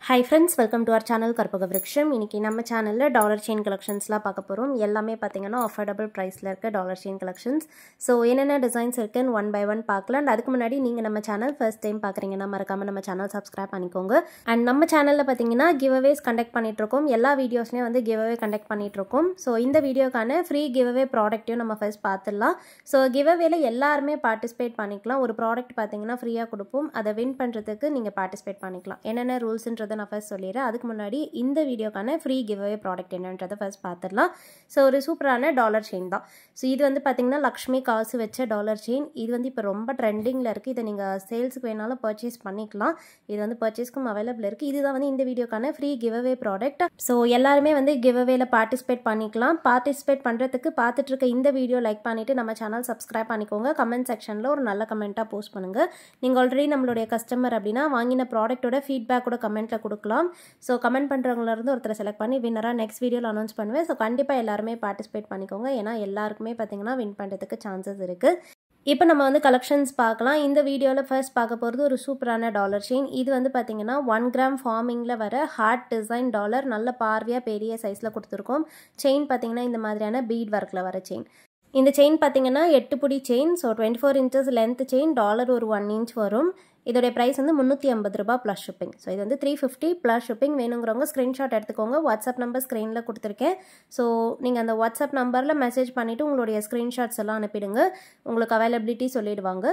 Hi friends, welcome to our channel Karpaga Vriksham. இன்னைக்கு நம்ம சேனல்ல டாலர் செயின் கலெக்ஷன்ஸ்லாம் பார்க்க போறோம். எல்லாமே பாத்தீங்கன்னா அஃபோர்டபிள் பிரைஸ்ல இருக்க டாலர் செயின் கலெக்ஷன்ஸ். சோ என்னென்ன டிசைன்ஸ் இருக்குன்னு ஒன் பை ஒன் பார்க்கலாம். அதுக்கு முன்னாடி நீங்க நம்ம சேனல் ஃபர்ஸ்ட் டைம் பார்க்கறீங்கன்னா மறக்காம நம்ம சேனல் சப்ஸ்கிரைப் பண்ணிக்கோங்க. அண்ட் நம்ம சேனல்ல பாத்தீங்கன்னா giveaways கண்டக்ட் பண்ணிட்டு இருக்கோம். எல்லா வீடியோஸ்லயும் வந்து giveaway கண்டக்ட் பண்ணிட்டு இருக்கோம். சோ இந்த வீடியோக்கான ஃப்ரீ giveaway ப்ராடக்ட்டையும் நம்ம ஃபர்ஸ்ட் பார்த்துடலாம். சோ giveawayல எல்லாரும் பார்ட்டிசிபேட் பண்ணிக்கலாம். ஒரு ப்ராடக்ட் பாத்தீங்கன்னா ஃப்ரீயா கொடுப்போம். அதை வின் பண்றதுக்கு நீங்க பார்ட்டிசிபேட் பண்ணிக்கலாம். என்னென்ன ரூல்ஸ்ன்றத நான் ஃபர்ஸ்ட் சொல்லிடுறேன். அதுக்கு முன்னாடி இந்த வீடியோக்கான ஃப்ரீ giveaway ப்ராடக்ட் என்னன்றதை ஃபர்ஸ்ட் பார்த்துடலாம். ஸோ ஒரு சூப்பரான டாலர் செயின் தான். ஸோ இது வந்து பார்த்தீங்கன்னா லக்ஷ்மி காசு வச்ச டாலர் செயின். இது வந்து இப்போ ரொம்ப ட்ரெண்டிங்கில் இருக்குது. இதை நீங்கள் சேல்ஸுக்கு வேணாலும் பர்ச்சேஸ் பண்ணிக்கலாம். இது வந்து பர்ச்சேஸ்க்கும் அவைலபிள் இருக்குது. இதுதான் வந்து இந்த வீடியோக்கான ஃப்ரீ giveaway ப்ராடக்ட். ஸோ எல்லாருமே வந்து giveawayல பார்ட்டிசிபேட் பண்ணிக்கலாம். பார்ட்டிசிபேட் பண்ணுறதுக்கு பார்த்துட்டு இருக்க இந்த வீடியோ லைக் பண்ணிவிட்டு நம்ம சேனல் சப்ஸ்கிரைப் பண்ணிக்கோங்க. கமெண்ட் செக்ஷனில் ஒரு நல்ல கமெண்ட்டாக போஸ்ட் பண்ணுங்கள். நீங்கள் ஆல்ரெடி நம்மளுடைய கஸ்டமர் அப்படின்னா வாங்கின ப்ராடக்ட்டோட ஃபீட்பேக்கோட கமெண்ட்டில் கொடுக்கலாம். ஸோ கமெண்ட் பண்ணுறவங்களிருந்து ஒருத்தரை செலக்ட் பண்ணி வின்னராக நெக்ஸ்ட் வீடியோவில் அனௌன்ஸ் பண்ணுவேன். ஸோ கண்டிப்பாக எல்லாருமே பார்ட்டிசிபேட் பண்ணிக்கோங்க. ஏன்னா எல்லாருக்குமே பார்த்தீங்கன்னா வின் பண்ணுறதுக்கு சான்சஸ் இருக்குது. இப்போ நம்ம வந்து கலெக்ஷன்ஸ் பார்க்கலாம். இந்த வீடியோவில் ஃபர்ஸ்ட் பார்க்க போகிறது ஒரு சூப்பரான டாலர் செயின். இது வந்து பார்த்தீங்கன்னா 1 கிராம் ஃபார்மிங்கில் வர ஹார்ட் டிசைன் டாலர். நல்ல பார்வையாக பெரிய சைஸில் கொடுத்துருக்கோம். செயின் பார்த்தீங்கன்னா இந்த மாதிரியான பீட் ஒர்க்கில் வர செயின். இந்த செயின் பார்த்தீங்கன்னா 8 புடி chain. So 24 inches length chain. Dollar ஒரு 1 inch வரும். இதோடைய ப்ரைஸ் வந்து 350 ரூபாய் ப்ளஸ் ஷிப்பிங். ஸோ இது வந்து 350 ப்ளஸ் ஷிப்பிங். வேணுங்கிறவங்க ஸ்க்ரீன்ஷாட் எடுத்துக்கோங்க. வாட்ஸ்அப் நம்பர் ஸ்க்ரீனில் கொடுத்துருக்கேன். ஸோ நீங்கள் அந்த வாட்ஸ்அப் நம்பரில் மெசேஜ் பண்ணிவிட்டு உங்களுடைய ஸ்க்ரீன்ஷாட்ஸ் எல்லாம் அனுப்பிடுங்க. உங்களுக்கு அவைலபிலிட்டி சொல்லிடுவாங்க.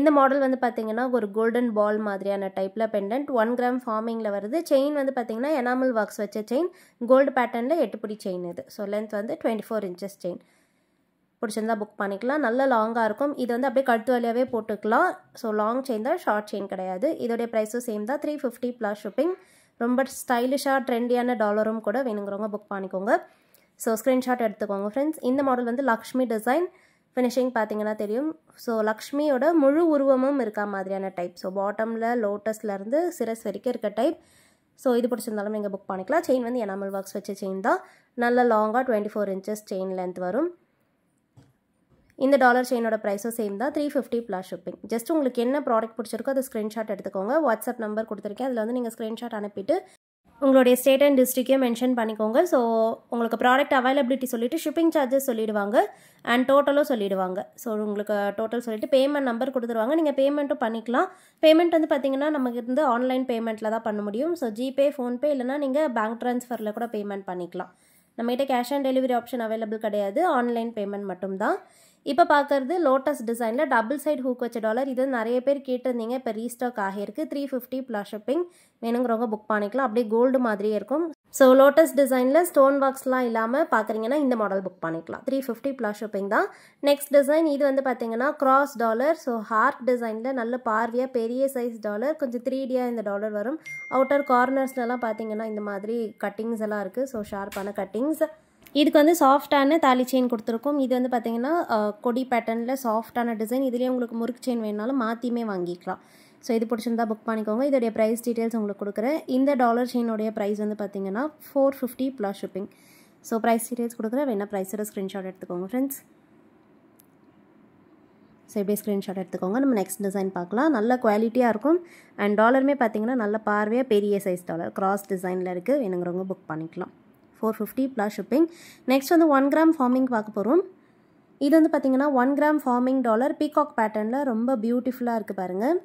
இந்த மாடல் வந்து பார்த்தீங்கன்னா ஒரு கோல்டன் பால் மாதிரியான டைப்பில் பெண்டன்ட் 1 கிராம் ஃபார்மிங்கில் வருது. செயின் வந்து பார்த்தீங்கன்னா எனாமல் ஒர்க்ஸ் வச்ச செயின். கோல்டு பேட்டர்னில் 8 புடி செயின் இது. ஸோ லென்த் வந்து 24 inches செயின். பிடிச்சிருந்தா புக் பண்ணிக்கலாம். நல்ல லாங்காக இருக்கும். இது வந்து அப்படியே கழுத்து வழியாகவே போட்டுக்கலாம். ஸோ லாங் செயின் தான், ஷார்ட் செயின் கிடையாது. இதோடைய ப்ரைஸும் சேம் தான், 350 ப்ளஸ் ஷிப்பிங். ரொம்ப ஸ்டைலிஷாக ட்ரெண்டியான டாலரும் கூட வேணுங்கிறவங்க புக் பண்ணிக்கோங்க. ஸோ ஸ்க்ரீன்ஷாட் எடுத்துக்கோங்க ஃப்ரெண்ட்ஸ். இந்த மாடல் வந்து லக்ஷ்மி டிசைன். ஃபினிஷிங் பார்த்தீங்கன்னா தெரியும். ஸோ லக்ஷ்மியோட முழு உருவமும் இருக்கா மாதிரியான டைப். ஸோ பாட்டமில் லோட்டஸ்லேருந்து சிரஸ் வரைக்கும் இருக்க டைப். ஸோ இது பிடிச்சிருந்தாலும் நீங்கள் புக் பண்ணிக்கலாம். செயின் வந்து எனாமல் ஒர்க்ஸ் வச்ச செயின் தான். நல்ல லாங்காக 24 inches செயின் லென்த் வரும். இந்த டாலர் செயினோட ப்ரைஸும் சேம் தான், 350 ப்ளஸ் ஷிப்பிங். ஜஸ்ட் உங்களுக்கு என்ன ப்ராடக்ட் பிடிச்சிருக்கோ அதை ஸ்க்ரீன்ஷாட் எடுத்துக்கோங்க. வாட்ஸ்அப் நம்பர் கொடுத்துருக்கேன். அதில் வந்து நீங்கள் ஸ்க்ரீன்ஷாட் அனுப்பிட்டு உங்களுடைய ஸ்டேட் அண்ட் டிஸ்ட்ரிக்டையும் மென்ஷன் பண்ணிக்கோங்க. ஸோ உங்களுக்கு ப்ராடக்ட் அவைலபிலிட்டி சொல்லிவிட்டு ஷிப்பிங் சார்ஜஸ் சொல்லிடுவாங்க அண்ட் டோட்டலும் சொல்லிடுவாங்க. ஸோ உங்களுக்கு டோட்டல் சொல்லிவிட்டு பேமெண்ட் நம்பர் கொடுத்துருவாங்க. நீங்கள் பேமெண்ட்டும் பண்ணிக்கலாம். பேமெண்ட் வந்து பார்த்தீங்கன்னா நமக்கு இருந்து ஆன்லைன் பேமெண்ட்டில் தான் பண்ண முடியும். ஸோ ஜிபே, ஃபோன்பே இல்லைனா நீங்கள் பேங்க் ட்ரான்ஸ்ஃபரில் கூட பேமெண்ட் பண்ணிக்கலாம். நம்மகிட்ட cash on delivery option available கிடையாது. ஆன்லைன் பேமெண்ட் மட்டும்தான். இப்போ பார்க்குறது லோட்டஸ் டிசைனில் டபுள் சைட் ஹூக் வச்ச டாலர். இது நிறைய பேர் கேட்டிருந்தீங்க. இப்போ ரீஸ்டாக் ஆகியிருக்கு. 350 ப்ளஸ் ஷிப்பிங். வேணுங்கிறவங்க புக் பண்ணிக்கலாம். அப்படியே கோல்டு மாதிரியே இருக்கும். ஸோ லோட்டஸ் டிசைனில் ஸ்டோன் ஒர்க்ஸ்லாம் இல்லாமல் பார்க்குறீங்கன்னா இந்த மாடல் புக் பண்ணிக்கலாம். 350 ப்ளஸ் ஷிப்பிங் தான். நெக்ஸ்ட் டிசைன் இது வந்து பார்த்தீங்கன்னா கிராஸ் டாலர். ஸோ ஹார்ட் டிசைனில் நல்ல பார்வையாக பெரிய சைஸ் டாலர். கொஞ்சம் 3Dயாக இந்த டாலர் வரும். அவுட்டர் கார்னர்ஸ்லலாம் பார்த்தீங்கன்னா இந்த மாதிரி கட்டிங்ஸ் எல்லாம் இருக்குது. ஸோ ஷார்ப்பான கட்டிங்ஸ். இதுக்கு வந்து சாஃப்டான தாலி செயின் கொடுத்துருக்கோம். இது வந்து பார்த்தீங்கன்னா கொடி பேட்டர்னில் சாஃப்டான டிசைன். இதுலேயே உங்களுக்கு முறுக்கு செயின் வேணாலும் மாற்றியுமே வாங்கிக்கலாம். ஸோ இது பிடிச்சிருந்தா புக் பண்ணிக்கோங்க. இதோடைய ப்ரைஸ் டீட்டெயில்ஸ் உங்களுக்கு கொடுக்குறேன். இந்த டாலர் செயினோடைய ப்ரைஸ் வந்து பார்த்தீங்கன்னா 450 plus shipping. So price details கொடுக்குறேன். வேணா ப்ரைஸோட ஸ்க்ரீன்ஷாட் எடுத்துக்கோங்க ஃப்ரெண்ட்ஸ். ஸோ இப்படியே ஸ்க்ரீன்ஷாட் எடுத்துக்கோங்க. நம்ம நெக்ஸ்ட் டிசைன் பார்க்கலாம். நல்ல குவாலிட்டியாக இருக்கும். அண்ட் டாலருமே பார்த்தீங்கன்னா நல்ல பார்வையாக பெரிய சைஸ் டாலர் கிராஸ் டிசைனில் இருக்குது. வேணுங்கிறவங்க புக் பண்ணிக்கலாம். 450 ப்ளஸ் ஷிப்பிங். நெக்ஸ்ட் வந்து 1 கிராம் ஃபார்மிங் பார்க்க போகிறோம். இது வந்து பார்த்தீங்கன்னா 1 கிராம் ஃபார்மிங் டாலர் பீகாக் பேட்டர்னில் ரொம்ப பியூட்டிஃபுல்லாக இருக்குது பாருங்கள்.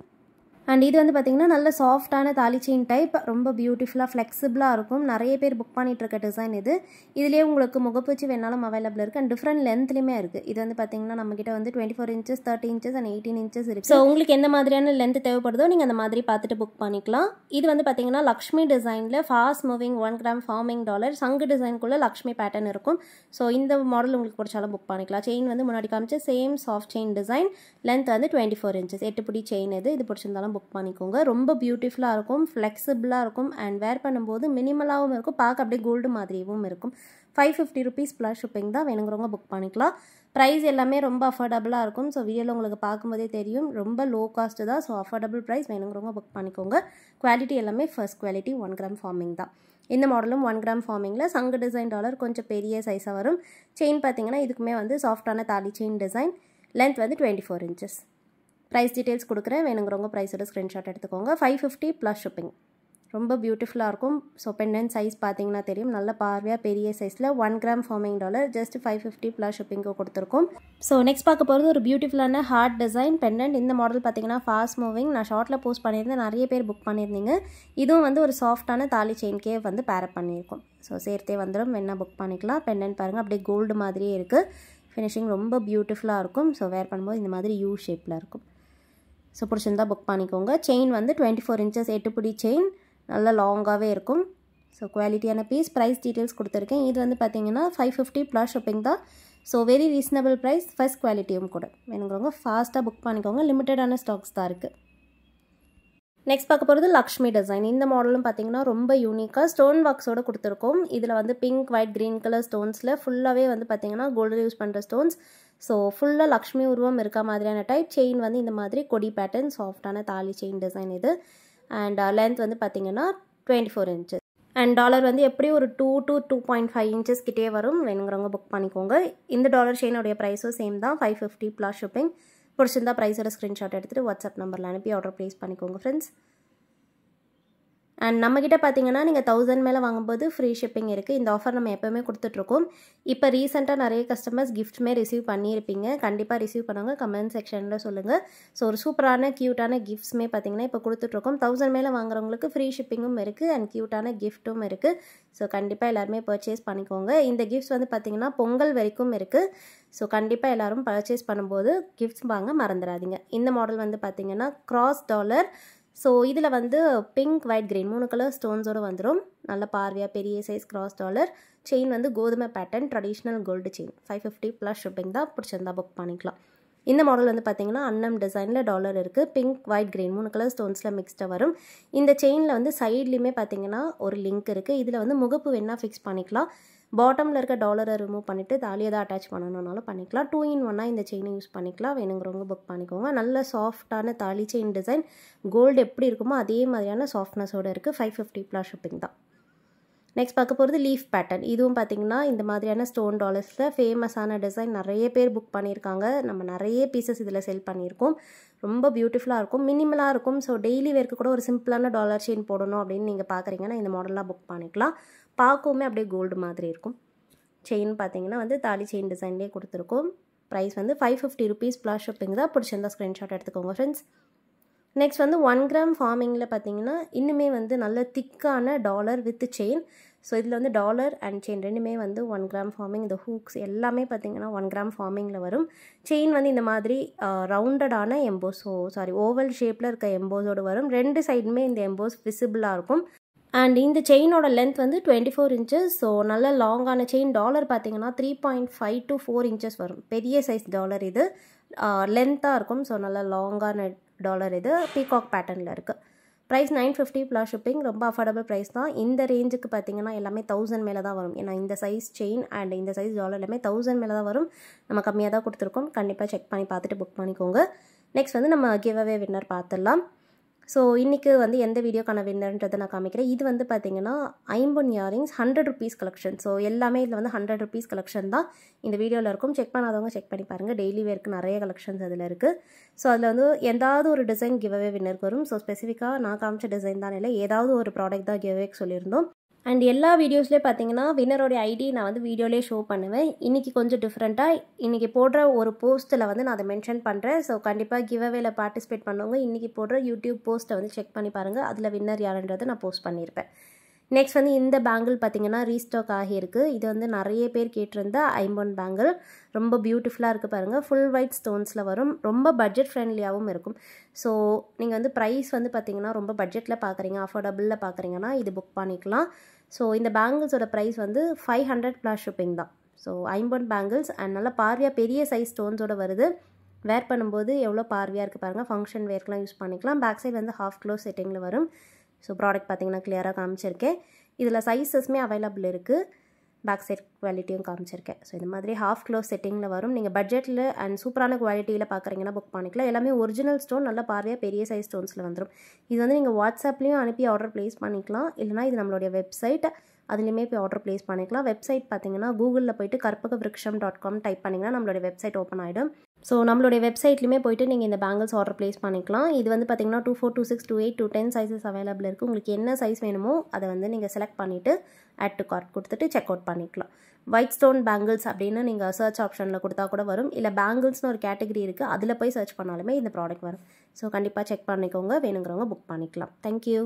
அண்ட் இது வந்து பார்த்தீங்கன்னா நல்ல சாஃப்டான தாலி செயின் டைப். ரொம்ப பியூட்டிஃபுல்லாக ஃப்ளெக்சிபிளாக இருக்கும். நிறைய பேர் புக் பண்ணிட்டு இருக்க டிசைன் இது. இதுலேயே உங்களுக்கு முகப்பூச்சி வேணாலும் அவைலபிள் இருக்குது. அண்ட் டிஃப்ரெண்ட் லென்த்லேயுமே இருக்குது. இது வந்து பார்த்தீங்கன்னா நம்மக்கிட்ட வந்து 24 inches, 30 inches அண்ட் 18 inches இருக்குது. ஸோ உங்களுக்கு எந்த மாதிரியான லென்த் தேவைப்படுதோ நீங்கள் அந்த மாதிரி பார்த்துட்டு புக் பண்ணிக்கலாம். இது வந்து பார்த்தீங்கன்னா லக்ஷ்மி டிசைனில் fast moving 1 gram forming dollar. சங்கு டிசைனுக்குள்ளே லக்ஷ்மி பேட்டர்ன் இருக்கும். ஸோ இந்த மாடல் உங்களுக்கு பிடிச்சாலும் புக் பண்ணிக்கலாம். செயின் வந்து முன்னாடி காமிச்சு same soft chain design. Length வந்து 24 inches 8 புடி செயின். இது பிடிச்சிருந்தாலும் புக் பண்ணிக்கோங்க. ரொம்ப பியூட்டிஃபுல்லாக இருக்கும். ஃப்ளெக்சிபிளாக இருக்கும். அண்ட் வேர் பண்ணும்போது மினிமலாகவும் இருக்கும். பார்க்க அப்படியே கோல்டு மாதிரியும் இருக்கும். 550 rupees ப்ளஸ் ஷிப்பிங் தான். வேணுங்கிறவங்க புக் பண்ணிக்கலாம். ப்ரைஸ் எல்லாமே ரொம்ப அஃபோர்டபுளாக இருக்கும். ஸோ வீடியோவில் உங்களுக்கு பார்க்கும்போதே தெரியும். ரொம்ப லோ காஸ்ட்டு தான். So affordable price. வேணுங்கிறவங்க புக் பண்ணிக்கோங்க. குவாலிட்டி எல்லாமே ஃபர்ஸ்ட் குவாலிட்டி 1 கிராம் ஃபார்மிங் தான். இந்த மாடலும் 1 கிராம் ஃபார்மிங்கில் சங்கு டிசைன் டாலர் கொஞ்சம் பெரிய சைஸாக வரும். செயின் பார்த்தீங்கன்னா இதுக்குமே வந்து சாஃப்டான தாலி செயின் டிசைன். லென்த் வந்து 24 inches. ப்ரைஸ் டீட்டெயில்ஸ் கொடுக்குறேன். வேணுங்கிறவங்க ப்ரைஸோட ஸ்க்ரீன்ஷாட் எடுத்துக்கோங்க. 550 ப்ளஸ் ஷிப்பிங். ரொம்ப பியூட்டிஃபுல்லாக இருக்கும். ஸோ பெண்டன்ட் சைஸ் பார்த்தீங்கன்னா தெரியும், நல்ல பார்வையாக பெரிய சைஸில் 1 gram forming dollar, just 550 plus ஷிப்பிங்க்கு கொடுத்துருக்கோம். ஸோ நெக்ஸ்ட் பார்க்க போகிறது ஒரு பியூட்டிஃபுல்லான ஹார்ட் டிசைன் பெண்டன்ட். இந்த மாடல் பார்த்தீங்கன்னா ஃபாஸ்ட் மூவிங். நான் ஷார்ட்டில் போஸ்ட் பண்ணியிருந்தேன், நிறைய பேர் புக் பண்ணியிருந்தீங்க. இதுவும் வந்து ஒரு சாஃப்டான தாலி செயின்கே வந்து பேரப் பண்ணியிருக்கோம். ஸோ சேர்த்தே வந்துடும், வேணால் புக் பண்ணிக்கலாம். பெண்டன்ட் பாருங்கள் அப்படியே கோல்டு மாதிரியே இருக்குது. ஃபினிஷிங் ரொம்ப பியூட்டிஃபுல்லாக இருக்கும். ஸோ வேர் பண்ணும்போது இந்த மாதிரி யூ ஷேப்பில் இருக்கும். ஸோ பிடிச்சிருந்தா புக் பண்ணிக்கோங்க. செயின் வந்து 24 இன்ச்சஸ் 8 பிடி செயின், நல்லா லாங்காகவே இருக்கும். ஸோ குவாலிட்டியான பீஸ். ப்ரைஸ் டீட்டெயில்ஸ் கொடுத்துருக்கேன். இது வந்து பார்த்தீங்கன்னா 550 ப்ளஸ் ஷிப்பிங் தான். So very reasonable price, first குவாலிட்டியும் கூட. வேணுங்கிறவங்க ஃபாஸ்ட்டாக புக் பண்ணிக்கோங்க, லிமிட்டடான ஸ்டாக்ஸ் தான் இருக்குது. நெக்ஸ்ட் பார்க்க போகிறது லக்ஷ்மி டிசைன். இந்த மாடலும் பார்த்தீங்கன்னா ரொம்ப யூனிக்காக ஸ்டோன் ஒர்க்ஸோடு கொடுத்துருக்கோம். இதில் வந்து பிங்க், ஒயிட், க்ரீன் கலர் ஸ்டோன்ஸில் ஃபுல்லாகவே வந்து பார்த்தீங்கன்னா கோல்டு யூஸ் பண்ணுற ஸ்டோன்ஸ். ஸோ ஃபுல்லாக லக்ஷ்மி உருவம் இருக்க மாதிரியான டைப். செயின் வந்து இந்த மாதிரி கொடி பேட்டர்ன், சாஃப்டான தாலி செயின் டிசைன் இது. அண்ட் லென்த் வந்து பார்த்தீங்கன்னா 24 இன்ச்சஸ். அண்ட் டாலர் வந்து எப்படி ஒரு 2 to 2.5 இன்ச்சஸ் கிட்டே வரும். வேணுங்கிறவங்க புக் பண்ணிக்கோங்க. இந்த டாலர் செயினுடைய ப்ரைஸும் சேம் தான், 550 ப்ளஸ் ஷிப்பிங். பிடிச்சிருந்தா ப்ரைஸோட ஸ்க்ரீன்ஷாட் எடுத்துகிட்டு வாட்ஸ்அப் நம்பரில் அனுப்பி ஆர்டர் ப்ளேஸ் பண்ணிக்கோங்க ஃப்ரெண்ட்ஸ். அண்ட் நம்மக்கிட்ட பார்த்தீங்கன்னா நீங்கள் 1000 மேலே வாங்கும்போது ஃப்ரீ ஷிப்பிங் இருக்குது. இந்த ஆஃபர் நம்ம எப்போவுமே கொடுத்துட்ருக்கோம். இப்போ ரீசெண்டாக நிறைய கஸ்டமர்ஸ் கிஃப்ட்மே ரிசீவ் பண்ணியிருப்பீங்க. கண்டிப்பாக ரிசீவ் பண்ணுங்கள், கமெண்ட் செக்ஷனில் சொல்லுங்கள். ஸோ ஒரு சூப்பரான க்யூட்டான கிஃப்ட்ஸ்மே பார்த்தீங்கன்னா இப்போ கொடுத்துட்ருக்கோம். 1000 மேலே வாங்குறவங்களுக்கு ஃப்ரீ ஷிப்பிங்கும் இருக்குது அண்ட் க்யூட்டான கிஃப்ட்டும் இருக்குது. ஸோ கண்டிப்பாக எல்லாருமே பர்ச்சேஸ் பண்ணிக்கோங்க. இந்த கிஃப்ட்ஸ் வந்து பார்த்தீங்கன்னா பொங்கல் வரைக்கும் இருக்குது. ஸோ கண்டிப்பாக எல்லோரும் பர்ச்சேஸ் பண்ணும்போது கிஃப்ட்ஸ் வாங்க மறந்துடாதீங்க. இந்த மாடல் வந்து பார்த்தீங்கன்னா கிராஸ் டாலர். ஸோ இதில் வந்து பிங்க், ஒயிட், க்ரீன் 3 கலர் ஸ்டோன்ஸோடு வந்துடும். நல்ல பார்வையாக பெரிய சைஸ் கிராஸ் டாலர். செயின் வந்து கோதுமை pattern, traditional gold chain. 550 plus shipping தான். பிடிச்சிருந்தா புக் பண்ணிக்கலாம். இந்த மாடல் வந்து பார்த்தீங்கன்னா அன்னம் டிசைனில் டாலர் இருக்குது. பிங்க், ஒயிட், க்ரீன் 3 கலர் ஸ்டோன்ஸில் மிக்ஸ்டாக வரும். இந்த செயினில் வந்து சைட்லேயுமே பார்த்தீங்கன்னா ஒரு லிங்க் இருக்குது. இதில் வந்து முகப்பு வேணால் ஃபிக்ஸ் பண்ணிக்கலாம். பாட்டமில் இருக்க டாலரை ரிமூவ் பண்ணிவிட்டு தாலியை தான் அட்டாச் பண்ணணுன்னாலும் பண்ணிக்கலாம். 2 in 1 இந்த செயினை யூஸ் பண்ணிக்கலாம். வேணுங்கிறவங்க புக் பண்ணிக்கோங்க. நல்ல சாஃப்டான தாலி செயின் டிசைன். கோல்டு எப்படி இருக்குமோ அதே மாதிரியான சாஃப்ட்னஸோடு இருக்குது. 550 ப்ளஸ் ஷிப்பிங் தான். நெக்ஸ்ட் பார்க்க போகிறது லீஃப் பேட்டர்ன். இதுவும் பார்த்தீங்கன்னா இந்த மாதிரியான ஸ்டோன் டாலர்ஸில் ஃபேமஸான டிசைன். நிறைய பேர் புக் பண்ணியிருக்காங்க. நம்ம நிறைய பீசஸ் இதில் செல் பண்ணியிருக்கோம். ரொம்ப பியூட்டிஃபுல்லாக இருக்கும், மினிமலாக இருக்கும். ஸோ டெய்லி வேர்க்கு கூட ஒரு சிம்பிளான டாலர் செயின் போடணும் அப்படின்னு நீங்கள் பார்க்குறீங்கன்னா இந்த மாடலாக புக் பண்ணிக்கலாம். பார்க்கவுமே அப்படியே கோல்டு மாதிரி இருக்கும். செயின் பார்த்தீங்கன்னா வந்து தாலி செயின் டிசைன்லேயே கொடுத்துருக்கோம். ப்ரைஸ் வந்து 550 ருபீஸ் ப்ளஸ் ஷிப்பிங் தான். பிடிச்சிருந்தா ஸ்க்ரீன்ஷாட் எடுத்துக்கோங்க ஃப்ரெண்ட்ஸ். நெக்ஸ்ட் வந்து 1 கிராம் ஃபார்மிங்கில் பார்த்தீங்கன்னா இன்னுமே வந்து நல்ல திக்கான டாலர் வித் செயின். ஸோ இதில் வந்து டாலர் அண்ட் செயின் ரெண்டுமே வந்து 1 கிராம் ஃபார்மிங். இந்த ஹூக்ஸ் எல்லாமே பார்த்தீங்கன்னா 1 கிராம் ஃபார்மிங்கில் வரும். செயின் வந்து இந்த மாதிரி ரவுண்டடான எம்போஸ், ஓவல் ஷேப்பில் இருக்க எம்போஸோடு வரும். 2 சைடுமே இந்த எம்போஸ் விசிபிளாக இருக்கும். அண்ட் இந்த செயினோட லென்த் வந்து 24 இன்ச்சஸ். ஸோ நல்ல லாங்கான செயின். டாலர் பார்த்தீங்கன்னா 3.5 to 4 இன்ச்சஸ் வரும். பெரிய சைஸ் டாலர் இது. லென்த்தாக இருக்கும். ஸோ நல்ல லாங்கான டாலர் இது. பீகாக் பேட்டர்னில் இருக்குது. Price 950 plus shipping. ரொம்ப அஃபோர்டபுள் ப்ரைஸ் தான். இந்த ரேஞ்சுக்கு பார்த்தீங்கன்னா எல்லாமே 1000 மேலே தான் வரும். ஏன்னா இந்த சைஸ் செயின் அண்ட் இந்த சைஸ் டாலர் எல்லாமே 1000 மேலே தான் வரும். நம்ம கம்மியாக தான் கொடுத்துருக்கோம். கண்டிப்பாக செக் பண்ணி பார்த்துட்டு புக் பண்ணிக்கோங்க. நெக்ஸ்ட் வந்து நம்ம கிவ் அவே வின்னர் பார்த்துடலாம். ஸோ இன்றைக்கி வந்து எந்த வீடியோக்கான வின்னர்ன்றதை நான் காமிக்கிறேன். இது வந்து பார்த்தீங்கன்னா ஐம்பொன் இயரிங்ஸ் 100 ருபீஸ் கலெக்ஷன். ஸோ எல்லாமே இதில் வந்து 100 ருபீஸ் கலெக்ஷன் தான் இந்த வீடியோவில் இருக்கும். செக் பண்ணாதவங்க செக் பண்ணி பாருங்கள். டெய்லி வேர்க்கு நிறைய கலெக்ஷன்ஸ் அதில் இருக்குது. ஸோ அதில் வந்து ஏதாவது ஒரு டிசைன் கிவ் அவே வின்னருக்கு வரும். ஸோ ஸ்பெசிஃபிக்காக நான் காமிச்ச டிசைன் தான் இல்லை, ஏதாவது ஒரு ப்ராடக்ட் தான் கிவ் அவேக்கு சொல்லியிருந்தோம். அண்ட் எல்லா வீடியோஸ்லேயே பார்த்தீங்கன்னா வின்னரோடைய ஐடி நான் வந்து வீடியோலேயே ஷோ பண்ணுவேன். இன்றைக்கி கொஞ்சம் டிஃப்ரெண்ட்டாக இன்றைக்கி போடுற ஒரு போஸ்ட்டில் வந்து நான் அதை மென்ஷன் பண்ணுறேன். ஸோ கண்டிப்பாக கிவ் அவேல பார்ட்டிசிபேட் பண்ணுவாங்க. இன்றைக்கி போடுற யூடியூப் போஸ்ட்டை வந்து செக் பண்ணி பாருங்கள். அதில் வின்னர் யாருன்றதை நான் போஸ்ட் பண்ணியிருப்பேன். நெக்ஸ்ட் வந்து இந்த பேங்கிள் பார்த்தீங்கன்னா ரீஸ்டாக் ஆகியிருக்கு. இது வந்து நிறைய பேர் கேட்டிருந்த ஐம்பொன் பேங்கிள். ரொம்ப பியூட்டிஃபுல்லாக இருக்குது பாருங்கள். ஃபுல் ஒயிட் ஸ்டோன்ஸில் வரும். ரொம்ப பட்ஜெட் ஃப்ரெண்ட்லியாகவும் இருக்கும். ஸோ நீங்கள் வந்து ப்ரைஸ் வந்து பார்த்தீங்கன்னா ரொம்ப பட்ஜெட்டில் பார்க்குறீங்க, அஃபோர்டபுளில் பார்க்குறீங்கன்னா இது புக் பண்ணிக்கலாம். ஸோ இந்த பேங்கிள்ஸோட ப்ரைஸ் வந்து 500 ப்ளஸ் ஷிப்பிங் தான். ஸோ ஐம்பொன் பேங்கிள்ஸ் அண்ட் நல்லா பார்வையாக பெரிய சைஸ் ஸ்டோன்ஸோடு வருது. வேர் பண்ணும்போது எவ்வளோ பார்வையாக இருக்குது பாருங்கள். ஃபங்க்ஷன் வேர்க்கெலாம் யூஸ் பண்ணிக்கலாம். பேக் சைடு வந்து ஹாஃப் க்ளோஸ் செட்டிங்கில் வரும். ஸோ ப்ராடக்ட் பார்த்தீங்கன்னா கிளியராக காமிச்சிருக்கேன். இதில் சைஸஸ்மே அவைலபிள் இருக்குது. பேக் சைட் குவாலிட்டியும் காமிச்சிருக்கேன். ஸோ இந்த மாதிரி ஹாஃப் க்ளோஸ் செட்டிங்கில் வரும். நீங்கள் பட்ஜெட்டில் அண்ட் சூப்பரான குவாலிட்டியில் பார்க்குறீங்கன்னா புக் பண்ணிக்கலாம். எல்லாமே ஒரிஜினல் ஸ்டோன், நல்ல பார்வையாக பெரிய சைஸ் ஸ்டோன்ஸில் வந்துடும். இது வந்து நீங்கள் வாட்ஸ்அப்லேயும் அனுப்பி ஆர்டர் ப்ளேஸ் பண்ணிக்கலாம். இல்லைனா இது நம்மளுடைய வெப்சைட், அதுலேயுமே போய் ஆர்டர் ப்ளேஸ் பண்ணிக்கலாம். வெப்சைட் பார்த்தீங்கன்னா கூகுளில் போய்ட்டு karpagavriksham.com டைப் பண்ணிங்கன்னா நம்மளோட வெப்சைட் ஓப்பன் ஆகிடும். ஸோ நம்மளுடைய வெப்சைட்லையுமே போய்ட்டு நீங்கள் இந்த பேங்கிள்ஸ் ஆர்டர் ப்ளேஸ் பண்ணிக்கலாம். இது வந்து பார்த்திங்கன்னா 24, 26, 28, 210 சைஸஸ் அவைலபிள் இருக்குது. உங்களுக்கு என்ன சைஸ் வேணுமோ அதை வந்து நீங்கள் செலக்ட் பண்ணிவிட்டு ஆட் டு கார்ட் கொடுத்துட்டு செக் அவுட் பண்ணிக்கலாம். ஒயிட் ஸ்டோன் பேங்கிள்ஸ் அப்படின்னு நீங்கள் சர்ச் ஆப்ஷனில் கொடுத்தா கூட வரும். இல்லை பேங்கிள்ஸ்னு ஒரு கேட்டகரி இருக்குது, அதில் போய் சர்ச் பண்ணாலுமே இந்த ப்ராடக்ட் வரும். ஸோ கண்டிப்பாக செக் பண்ணிக்கோங்க, வேணுங்கிறவங்க புக் பண்ணிக்கலாம். தேங்க்யூ.